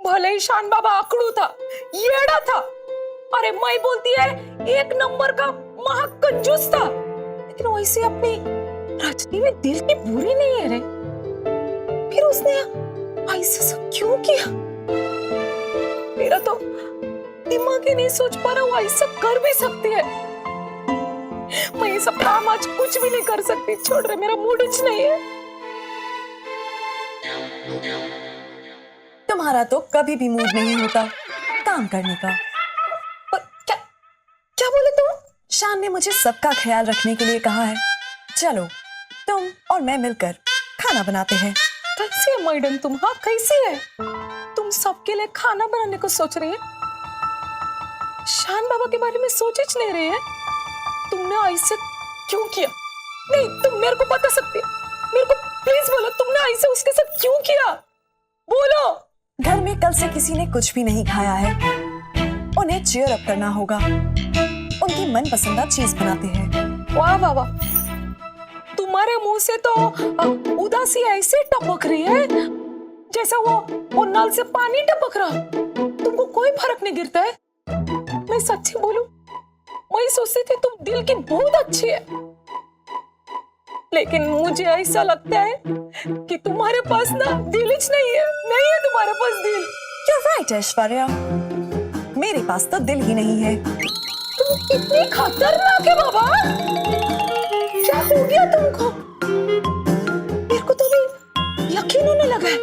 भले ही शान बाबा आकड़ू था, येड़ा था, अरे मैं बोलती है एक नंबर का महाकंजूस था, लेकिन वैसे अपनी रजनी में दिल की बुरी नहीं है रे। फिर उसने ऐसा सब क्यों किया? मेरा तो दिमाग ही नहीं सोच पा रहा वो ऐसा कर भी सकती है। मैं ये सब काम आज कुछ भी नहीं कर सकती, छोड़ रहे, मेरा मूड ही नहीं है। तुम्हारा तो कभी भी मूड नहीं होता काम करने का। पर क्या क्या बोले तुम? शान ने मुझे सबका ख्याल रखने के लिए कहा है। चलो तुम और मैं मिलकर खाना बनाते हैं। कैसी है मैडम तुम? हाँ कैसी है तुम? सबके लिए खाना बनाने को सोच रही है? शान बाबा के बारे में सोच ही नहीं रही है? तुमने ऐसे क्यों किया? नहीं, तुम मेरे को बता सकती है, मेरे को प्लीज बोलो, तुमने ऐसे उसके साथ क्यों किया? बोलो। घर में कल से किसी ने कुछ भी नहीं खाया है, उन्हें चीयर अप करना होगा। उनकी मनपसंदा चीज बनाते हैं। वाह वाह वाह, तुम्हारे मुंह से तो उदासी ऐसे टपक रही है जैसा वो नल से पानी टपक रहा। तुमको कोई फर्क नहीं गिरता है? मैं सच्ची बोलूं, मैं सोचती थी तुम दिल की बहुत अच्छी है, लेकिन मुझे ऐसा लगता है कि तुम्हारे पास ना दिल ही नहीं है तुम्हारे पास दिल। You're right, ऐश्वर्या, मेरे पास तो दिल ही नहीं है। तुम कितनी खतरनाक है बाबा, क्या हो गया तुमको? मेरे को तो भी यकीन होने लगा है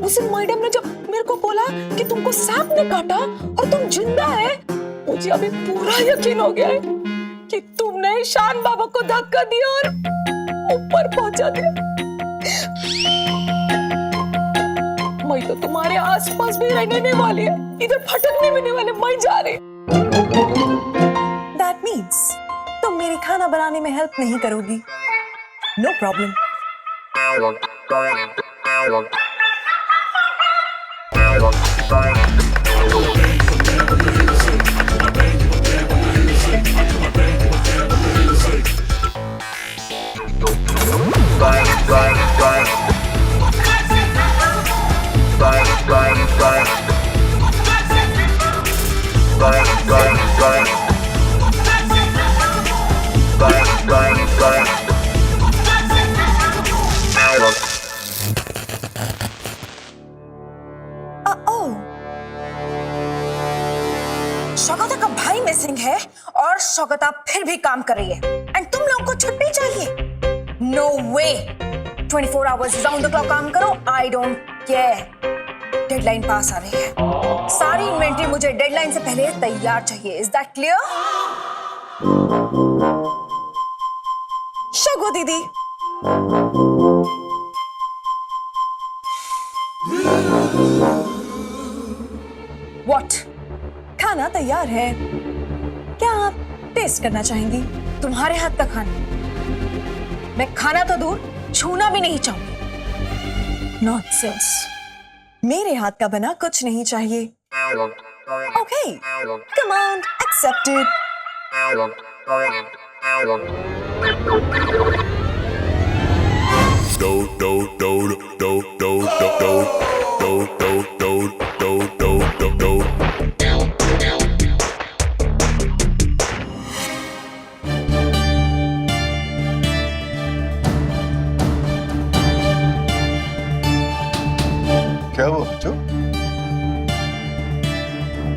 उस मैडम ने जब मेरे को बोला कि तुमको सांप ने काटा और तुम जिंदा है। मुझे अभी पूरा यकीन हो गया है कि तुमने शान बाबा को धक्का दिया और ऊपर पहुंचा दिया। मैं तो तुम्हारे आसपास भी रहने नहीं वाली है, इधर भटकने भी नहीं वाले, मैं जा रही। That means तुम मेरी खाना बनाने में हेल्प नहीं करोगी। No problem. शौकता का भाई मिसिंग है और शौकता फिर भी काम कर रही है एंड तुम लोगों को छुट्टी चाहिए? No way, 24 hours round the clock काम करो, आई डोंट केयर। डेडलाइन पास आ रही है, सारी इन्वेंटरी मुझे डेडलाइन से पहले तैयार चाहिए। Is that clear? शगो दीदी, व्हाट? खाना तैयार है, क्या आप टेस्ट करना चाहेंगी? तुम्हारे हाथ का खाना मैं खाना तो दूर छूना भी नहीं चाहूंगी। नॉनसेंस, मेरे हाथ का बना कुछ नहीं चाहिए। Okay, command accepted. क्या हुआ बच्चों?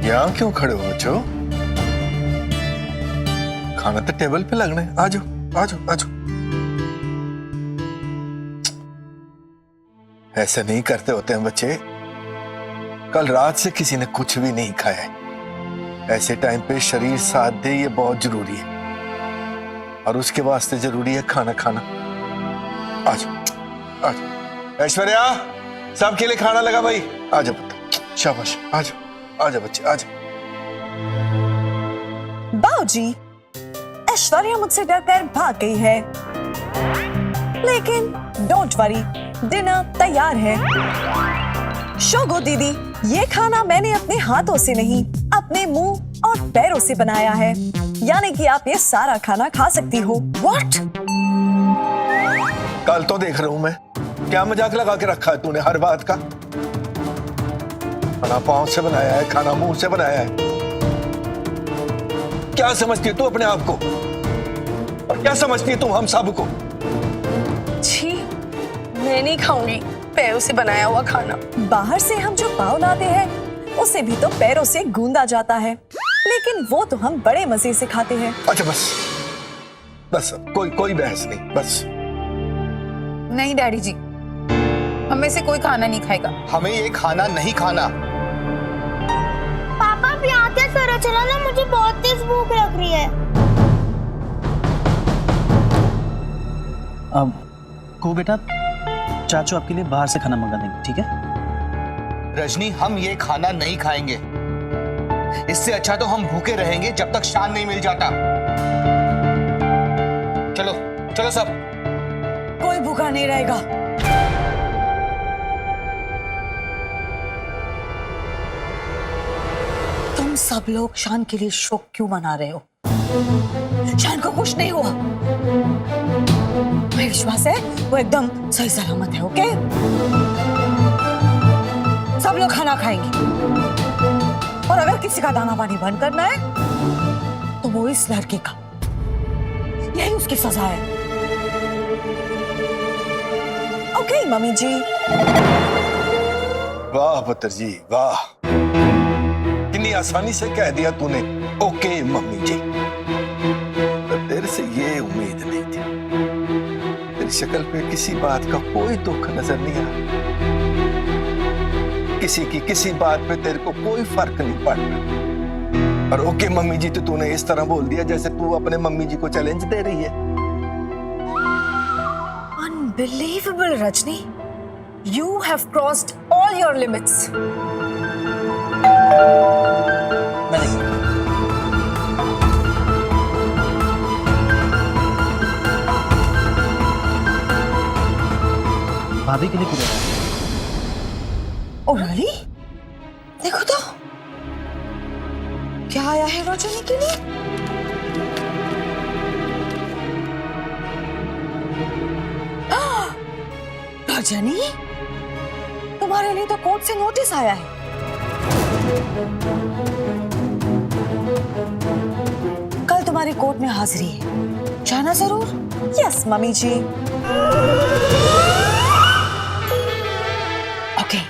यहाँ क्यों खड़े हो बच्चों? खाना तो टेबल पे लगना है, आजो आजो आजो। ऐसे नहीं करते होते हैं बच्चे, कल रात से किसी ने कुछ भी नहीं खाया है। ऐसे टाइम पे शरीर साथ दे, ये बहुत जरूरी है और उसके वास्ते जरूरी है खाना खाना। आजो आजो ऐश्वर्या, सबके लिए खाना लगा भाई, आजा पुत्र, शाबाश, आजा आजा बच्चे आजा। बाऊजी, ऐश्वर्या मुझसे डरकर भाग गई है, लेकिन डोंट वरी, डिनर तैयार है। शोगो दीदी, ये खाना मैंने अपने हाथों से नहीं, अपने मुंह और पैरों से बनाया है, यानी कि आप ये सारा खाना खा सकती हो। व्हाट? कल तो देख रहा हूं मैं, क्या मजाक लगा के रखा है तूने हर बात का? खाना पाँव से बनाया है, खाना मुंह से बनाया है। क्या समझती है तू अपने आप को, और क्या समझती है तुम हम सब को? छी, मैं नहीं खाऊंगी पैरों से बनाया हुआ खाना। बाहर से हम जो पाव लाते हैं उसे भी तो पैरों से गूंदा जाता है, लेकिन वो तो हम बड़े मजे से खाते हैं। अच्छा बस बस, कोई बहस नहीं, बस। नहीं डैडी जी, हमें से कोई खाना नहीं खाएगा। हमें ये खाना नहीं खाना। पापा अब यहाँ क्या करो, चलो ना, मुझे बहुत तेज भूख लग रही है। अब को बेटा, चाचू आपके लिए बाहर से खाना मंगा देंगे, ठीक है? रजनी, हम ये खाना नहीं खाएंगे। इससे अच्छा तो हम भूखे रहेंगे जब तक शान नहीं मिल जाता। चलो चलो सब। कोई भूखा नहीं रहेगा। तुम सब लोग शान के लिए शोक क्यों मना रहे हो? शान को कुछ नहीं हुआ। मुझे विश्वास है वो एकदम सही सलामत है। ओके, सब लोग खाना खाएंगे, और अगर किसी का दाना पानी बंद करना है तो वो इस लड़के का, यही उसकी सजा है। ओके मम्मी जी। वाह पुत्र जी वाह, कितनी आसानी से कह दिया तूने ओके मम्मी जी। तेरे से ये उम्मीद नहीं थी। तेरी शक्ल पे किसी बात का कोई दुख नजर नहीं आ रहा, किसी की किसी बात पे तेरे को कोई फर्क नहीं पड़ रहा। और ओके मम्मी जी तो तूने इस तरह बोल दिया जैसे तू अपने मम्मी जी को चैलेंज दे रही है। Unbelievable, Rajni. You have crossed all your limits. मैंने भाभी के लिए पूरा Oh really? देखो तो क्या आया है रजनी के लिए। रजनी, तुम्हारे लिए तो कोर्ट से नोटिस आया है। कल तुम्हारी कोर्ट में हाजिरी है, जाना जरूर। यस मम्मी जी। ओके,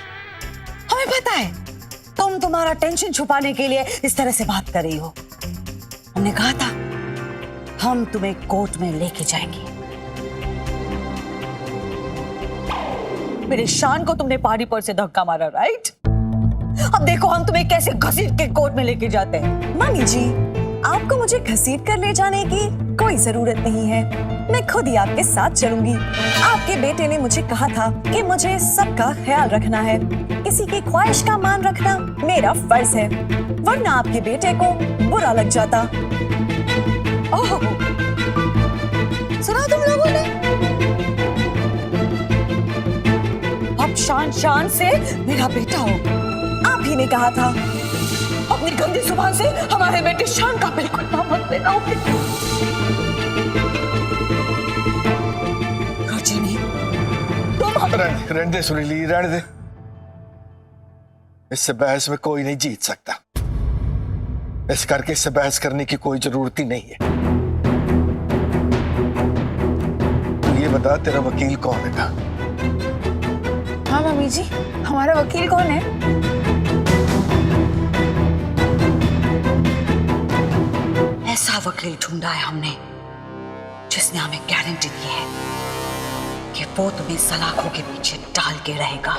हमें पता है तुम तुम्हारा टेंशन छुपाने के लिए इस तरह से बात कर रही हो। हमने कहा था हम तुम्हें कोर्ट में लेके जाएंगे। मेरे शान को तुमने पहाड़ी पर से धक्का मारा, राइट? अब देखो हम तुम्हें कैसे घसीट के कोर्ट में लेके जाते हैं। मम्मी जी, आपको मुझे घसीट कर ले जाने की कोई जरूरत नहीं है, मैं खुद ही आपके साथ चलूंगी। आपके बेटे ने मुझे कहा था कि मुझे सबका ख्याल रखना है, किसी की ख्वाहिश का मान रखना मेरा फर्ज है, वरना आपके बेटे को बुरा लग जाता। ओह, सुना तुम लोगों ने? अब शान शान से मेरा बेटा हो। आप ही ने कहा था अपनी गंदी जुबान से हमारे बेटे शान का बिल्कुल नाम मत लेना। रजनी, तुम रहने दे सुरीली, रहने दे। इससे बहस में कोई नहीं जीत सकता, इस करके इससे बहस करने की कोई जरूरत ही नहीं है। तो ये बता तेरा वकील कौन है? हाँ मम्मी जी, हमारा वकील कौन है? ऐसा वकील ढूंढा है हमने जिसने हमें गारंटी दी है कि वो तुम्हें सलाखों के पीछे डाल के रहेगा।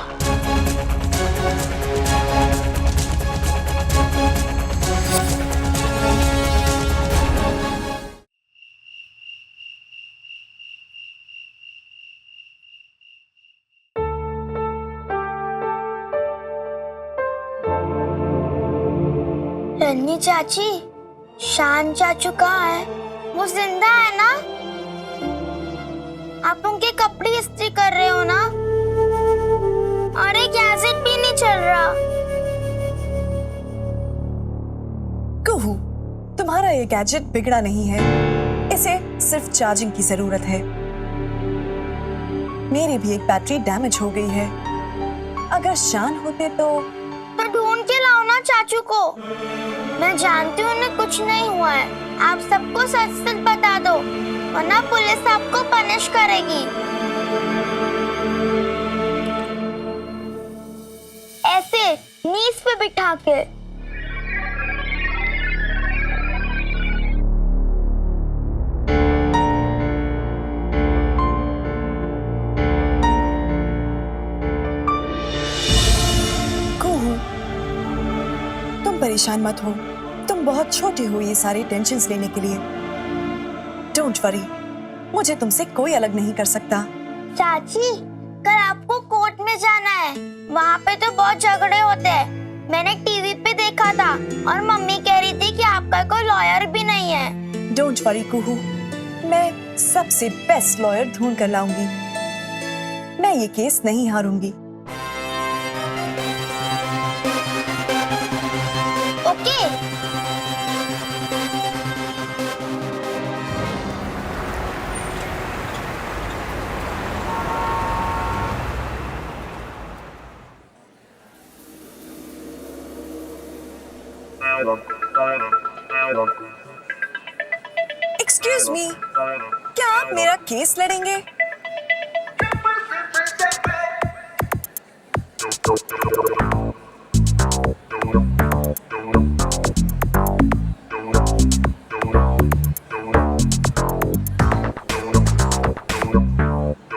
रन्नी चाची, शान चाचू कहाँ है? वो जिंदा है ना? आप उनके कपड़े इस्त्री कर रहे हो ना? और एक गैजेट भी नहीं चल रहा। कहूँ, तुम्हारा ये गैजेट बिगड़ा नहीं है, इसे सिर्फ चार्जिंग की जरूरत है। मेरी भी एक बैटरी डैमेज हो गई है। अगर शान होते तो तो ढूंढ के लाओ ना चाचू को। मैं जानती हूँ उन्हें कुछ नहीं हुआ है। आप सबको सच सच बता दो, वरना पुलिस आपको पनिश करेगी। ऐसे नीज पे बिठा के। परेशान मत हो, तुम बहुत छोटी हो ये सारी टेंशन्स लेने के लिए। डोंट वरी, मुझे तुमसे कोई अलग नहीं कर सकता। चाची, कल आपको कोर्ट में जाना है। वहाँ पे तो बहुत झगड़े होते हैं। मैंने टीवी पे देखा था और मम्मी कह रही थी कि आपका कोई लॉयर भी नहीं है। डोंट वरी कुहू, मैं सबसे बेस्ट लॉयर ढूंढ कर लाऊंगी। मैं ये केस नहीं हारूंगी। ओके। एक्सक्यूज मी, क्या आप मेरा केस लड़ेंगे?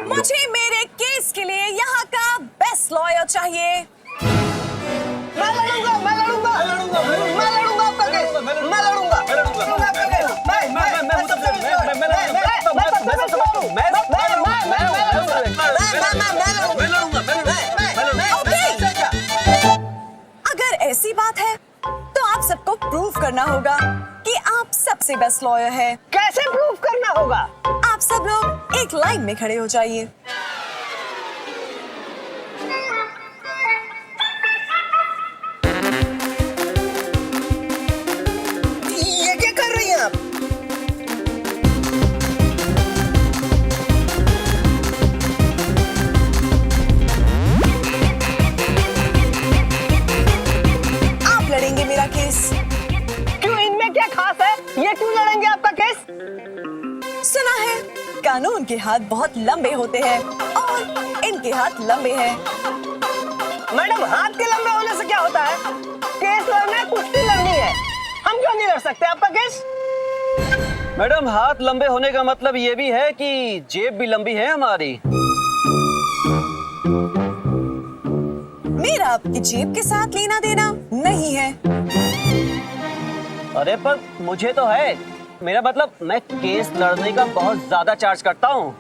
मुझे मेरे केस के लिए यहाँ का बेस्ट लॉयर चाहिए। मैं लड़ूंगा आपका केस। मैं लड़ूंगा आपका केस। अगर ऐसी बात है तो आप सबको प्रूव करना होगा कि आप सबसे बेस्ट लॉयर है। कैसे प्रूव करना होगा? आप सब लोग एक लाइन में खड़े हो जाइए। ये क्या कर रही हैं आप? आप लड़ेंगे मेरा केस। क्यों, इनमें क्या खास है? ये क्यों लड़ेंगे आपका केस? सुना है कानून के हाथ बहुत लंबे होते हैं और इनके हाथ लंबे हैं। मैडम, हाथ के लंबे होने से क्या होता है? केस लड़ना है, कुश्ती लड़नी है। हम क्यों नहीं लड़ सकते आपका केस? मैडम, हाथ लंबे होने का मतलब ये भी है कि जेब भी लंबी है हमारी। मेरा आपकी जेब के साथ लेना देना नहीं है। अरे पर मुझे तो है। मेरा मतलब मैं केस लड़ने का बहुत ज्यादा चार्ज करता हूँ।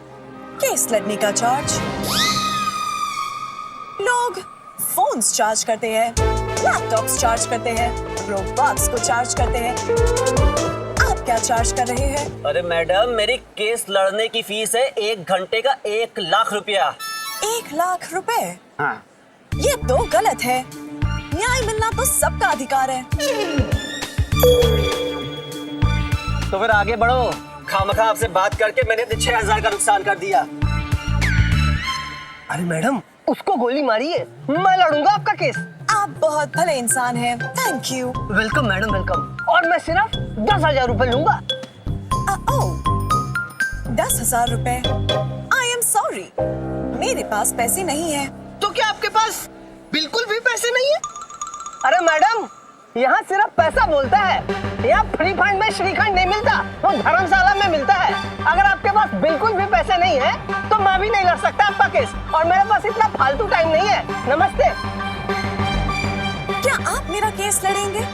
केस लड़ने का चार्ज? लोग फोन्स चार्ज करते हैं, लैपटॉप्स चार्ज करते हैं, रोबोट्स को चार्ज करते हैं। आप क्या चार्ज कर रहे हैं? अरे मैडम, मेरी केस लड़ने की फीस है 1 घंटे का 1 लाख रुपया। 1 लाख रुपए? हाँ। ये तो गलत है। न्याय मिलना तो सबका अधिकार है। तो फिर आगे बढ़ो। खामखा आपसे बात करके मैंने 6000 का नुकसान कर दिया। अरे मैडम, उसको गोली मारी है। मैं लड़ूंगा आपका केस। आप बहुत भले इंसान हैं। Thank you. Welcome madam, welcome. और मैं सिर्फ 10,000 रुपए लूंगा। 10,000 रुपए? आई एम सॉरी, मेरे पास पैसे नहीं है। तो क्या आपके पास बिल्कुल भी पैसे नहीं है? अरे मैडम, यहाँ सिर्फ पैसा बोलता है। यहाँ फ्री फंड में श्रीखंड नहीं मिलता, वो धर्मशाला में मिलता है। अगर आपके पास बिल्कुल भी पैसे नहीं है तो मैं भी नहीं लड़ सकता आपका केस, और मेरे पास इतना फालतू टाइम नहीं है। नमस्ते। क्या आप मेरा केस लड़ेंगे?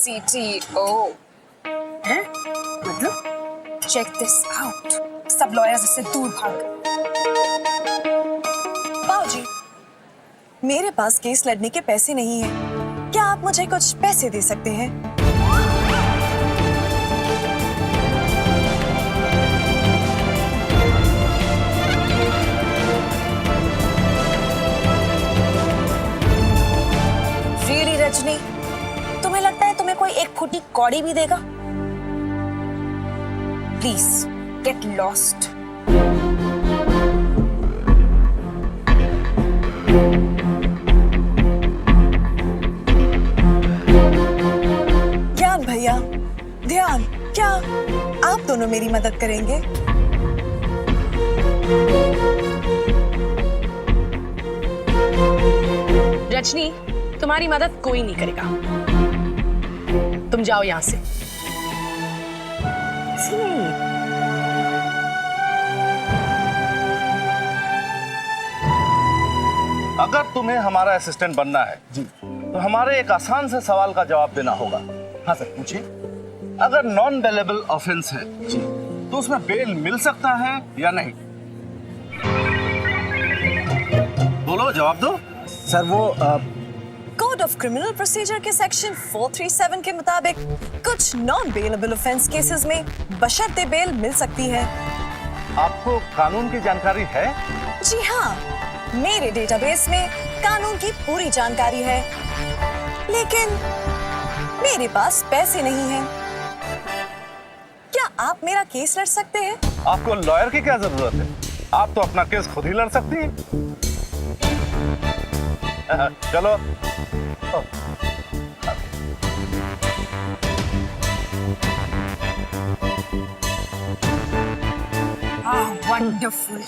CTO हैं? मतलब? Check this out. सब लॉयर्स इससे दूर भाग। बाबूजी, मेरे पास केस लड़ने के पैसे नहीं हैं। क्या आप मुझे कुछ पैसे दे सकते हैं? कौड़ी भी देगा? Please get lost. ज्ञान भैया, ध्यान, क्या आप दोनों मेरी मदद करेंगे? रजनी, तुम्हारी मदद कोई नहीं करेगा। तुम जाओ यहां से। अगर तुम्हें हमारा असिस्टेंट बनना है जी, तो हमारे एक आसान से सवाल का जवाब देना होगा। हाँ सर, पूछिए। अगर नॉन बेलेबल ऑफेंस है जी, तो उसमें बेल मिल सकता है या नहीं? बोलो, जवाब दो। सर वो कोड ऑफ क्रिमिनल प्रोसीजर के सेक्शन 437 के मुताबिक कुछ नॉन बेलेबल ऑफेंस केसेस में बशर्ते बेल मिल सकती है। आपको कानून की जानकारी है? जी हाँ, मेरे डेटाबेस में कानून की पूरी जानकारी है, लेकिन मेरे पास पैसे नहीं हैं। क्या आप मेरा केस लड़ सकते हैं? आपको लॉयर की क्या जरूरत है? आप तो अपना केस खुद ही लड़ सकती हैं। चलो। वंडरफुल।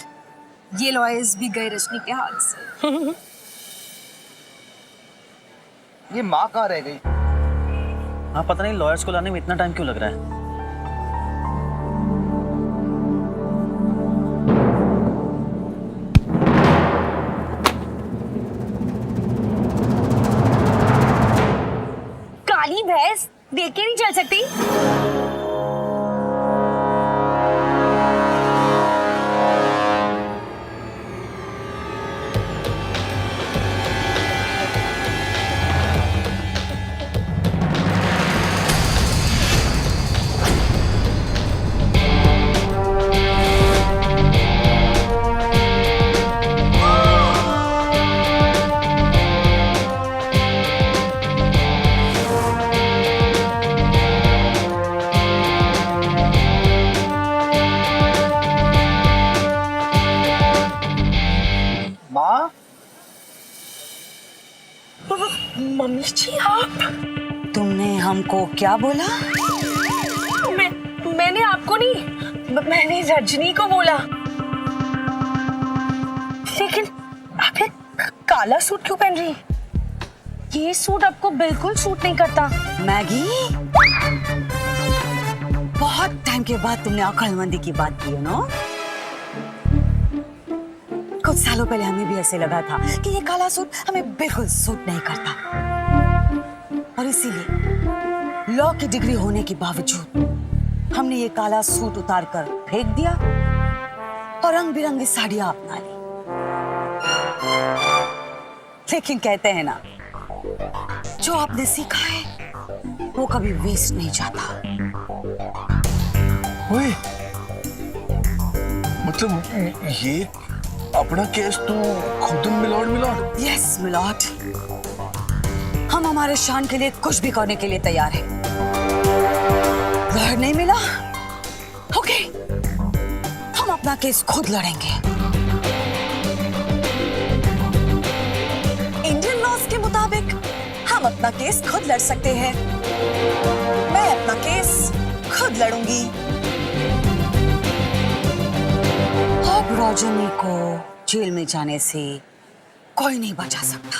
ये लॉयर्स भी गए रजनी के हाथ से। ये माँ कहाँ रह गई? हाँ, पता नहीं लॉयर्स को लाने में इतना टाइम क्यों लग रहा है। काली भैंस देख के नहीं चल सकती? माँ, मम्मी जी, आप? तुमने हमको क्या बोला? मैंने आपको नहीं, मैंने रजनी को बोला। लेकिन आप ये काला सूट क्यों पहन रही? ये सूट आपको बिल्कुल सूट नहीं करता। मैगी, बहुत टाइम के बाद तुमने अक्लमंदी की बात की है ना? कुछ सालों पहले हमें भी ऐसे लगा था कि ये काला सूट हमें बिल्कुल सूट नहीं करता, और इसीलिए लॉ की डिग्री होने के बावजूद हमने ये काला सूट उतार कर फेंक दिया और रंग बिरंगी साड़ियां अपना ली। लेकिन कहते हैं ना, जो आपने सीखा है वो कभी वेस्ट नहीं जाता। ओए, मतलब ये अपना केस तो खुद मिलॉर्ड। यस मिलॉर्ड, हम हमारे शान के लिए कुछ भी करने के लिए तैयार हैं। लॉयर नहीं मिला, ओके, हम अपना केस खुद लड़ेंगे। इंडियन लॉज के मुताबिक हम अपना केस खुद लड़ सकते हैं। मैं अपना केस खुद लड़ूंगी। अब रजनी को जेल में जाने से कोई नहीं बचा सकता।